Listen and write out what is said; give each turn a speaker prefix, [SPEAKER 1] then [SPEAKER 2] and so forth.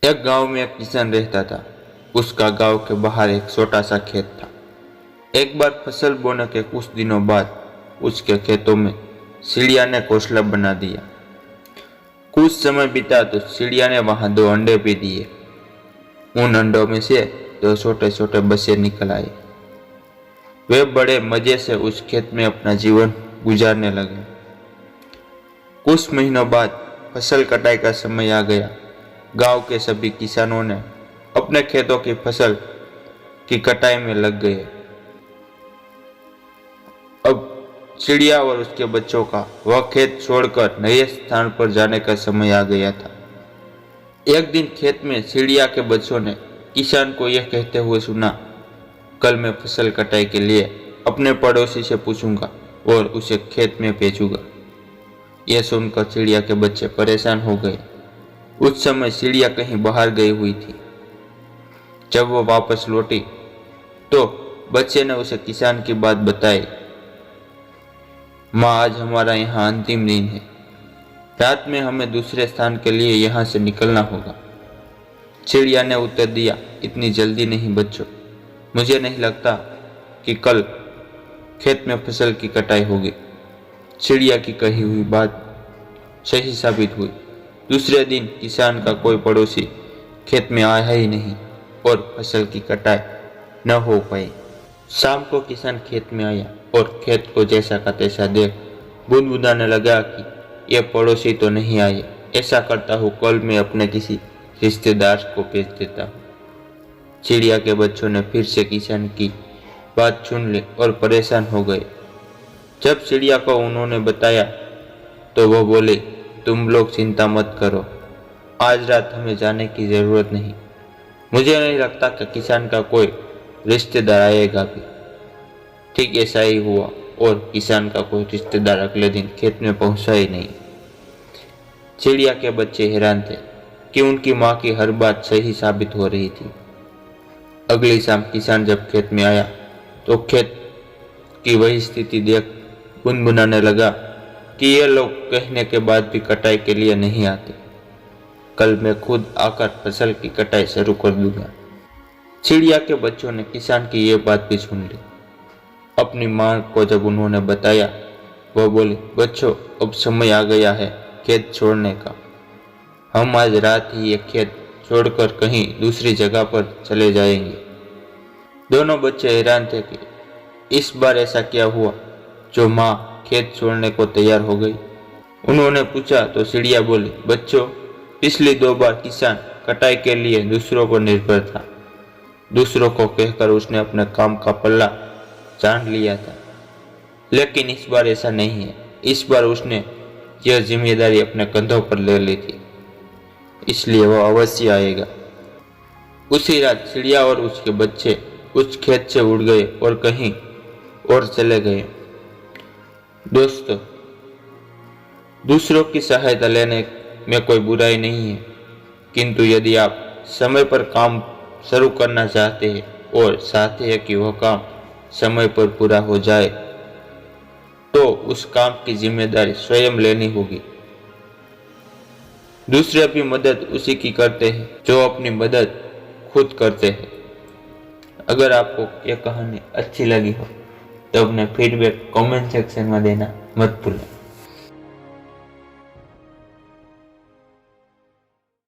[SPEAKER 1] एक गांव में एक किसान रहता था। उसका गांव के बाहर एक छोटा सा खेत था। एक बार फसल बोने के कुछ दिनों बाद उसके खेतों में चिड़िया ने घोंसला बना दिया। कुछ समय बीता तो चिड़िया ने वहां 2 अंडे भी दिए। उन अंडों में से 2 छोटे छोटे बच्चे निकल आए। वे बड़े मजे से उस खेत में अपना जीवन गुजारने लगे। कुछ महीनों बाद फसल कटाई का समय आ गया। गांव के सभी किसानों ने अपने खेतों की फसल की कटाई में लग गए। अब चिड़िया और उसके बच्चों का वह खेत छोड़कर नए स्थान पर जाने का समय आ गया था। एक दिन खेत में चिड़िया के बच्चों ने किसान को यह कहते हुए सुना, कल मैं फसल कटाई के लिए अपने पड़ोसी से पूछूंगा और उसे खेत में भेजूंगा। यह सुनकर चिड़िया के बच्चे परेशान हो गए। उस समय चिड़िया कहीं बाहर गई हुई थी। जब वो वापस लौटी तो बच्चे ने उसे किसान की बात बताई। माँ, आज हमारा यहाँ अंतिम दिन है। रात में हमें दूसरे स्थान के लिए यहाँ से निकलना होगा। चिड़िया ने उत्तर दिया, इतनी जल्दी नहीं बच्चों, मुझे नहीं लगता कि कल खेत में फसल की कटाई होगी। चिड़िया की कही हुई बात सही साबित हुई। दूसरे दिन किसान का कोई पड़ोसी खेत में आया ही नहीं और फसल की कटाई न हो पाई। शाम को किसान खेत में आया और खेत को जैसा का तैसा देख बुदबुदाने लगा कि ये पड़ोसी तो नहीं आए। ऐसा करता हूँ, कल मैं अपने किसी रिश्तेदार को भेज देता हूँ। चिड़िया के बच्चों ने फिर से किसान की बात सुन ली और परेशान हो गए। जब चिड़िया को उन्होंने बताया तो वह बोले, तुम लोग चिंता मत करो, आज रात हमें जाने की जरूरत नहीं। मुझे नहीं लगता कि किसान का कोई रिश्तेदार आएगा भी। ठीक ऐसा ही हुआ और किसान का कोई रिश्तेदार अगले दिन खेत में पहुंचा ही नहीं। चिड़िया के बच्चे हैरान थे कि उनकी माँ की हर बात सही साबित हो रही थी। अगली शाम किसान जब खेत में आया तो खेत की वही स्थिति देख गुनगुनाने लगा कि ये लोग कहने के बाद भी कटाई के लिए नहीं आते। कल मैं खुद आकर फसल की कटाई शुरू कर दूंगा। चिड़िया के बच्चों ने किसान की ये बात भी सुन ली। अपनी माँ को जब उन्होंने बताया, वह बोली, बच्चों, अब समय आ गया है खेत छोड़ने का। हम आज रात ही ये खेत छोड़कर कहीं दूसरी जगह पर चले जाएंगे। दोनों बच्चे हैरान थे कि इस बार ऐसा क्या हुआ जो माँ खेत छोड़ने को तैयार हो गई। उन्होंने पूछा तो चिड़िया बोली, बच्चों, पिछली 2 बार किसान कटाई के लिए दूसरों पर निर्भर था। दूसरों को कहकर उसने अपने काम का पल्ला झाड़ लिया था, लेकिन इस बार ऐसा नहीं है। इस बार उसने यह जिम्मेदारी अपने कंधों पर ले ली थी, इसलिए वह अवश्य आएगा। उसी रात चिड़िया और उसके बच्चे उस खेत से उड़ गए और कहीं और चले गए। दोस्तों, दूसरों की सहायता लेने में कोई बुराई नहीं है, किंतु यदि आप समय पर काम शुरू करना चाहते हैं और चाहते हैं कि वह काम समय पर पूरा हो जाए, तो उस काम की जिम्मेदारी स्वयं लेनी होगी। दूसरे भी मदद उसी की करते हैं जो अपनी मदद खुद करते हैं। अगर आपको यह कहानी अच्छी लगी हो तो अपने फीडबैक कमेंट सेक्शन में देना मत भूलें।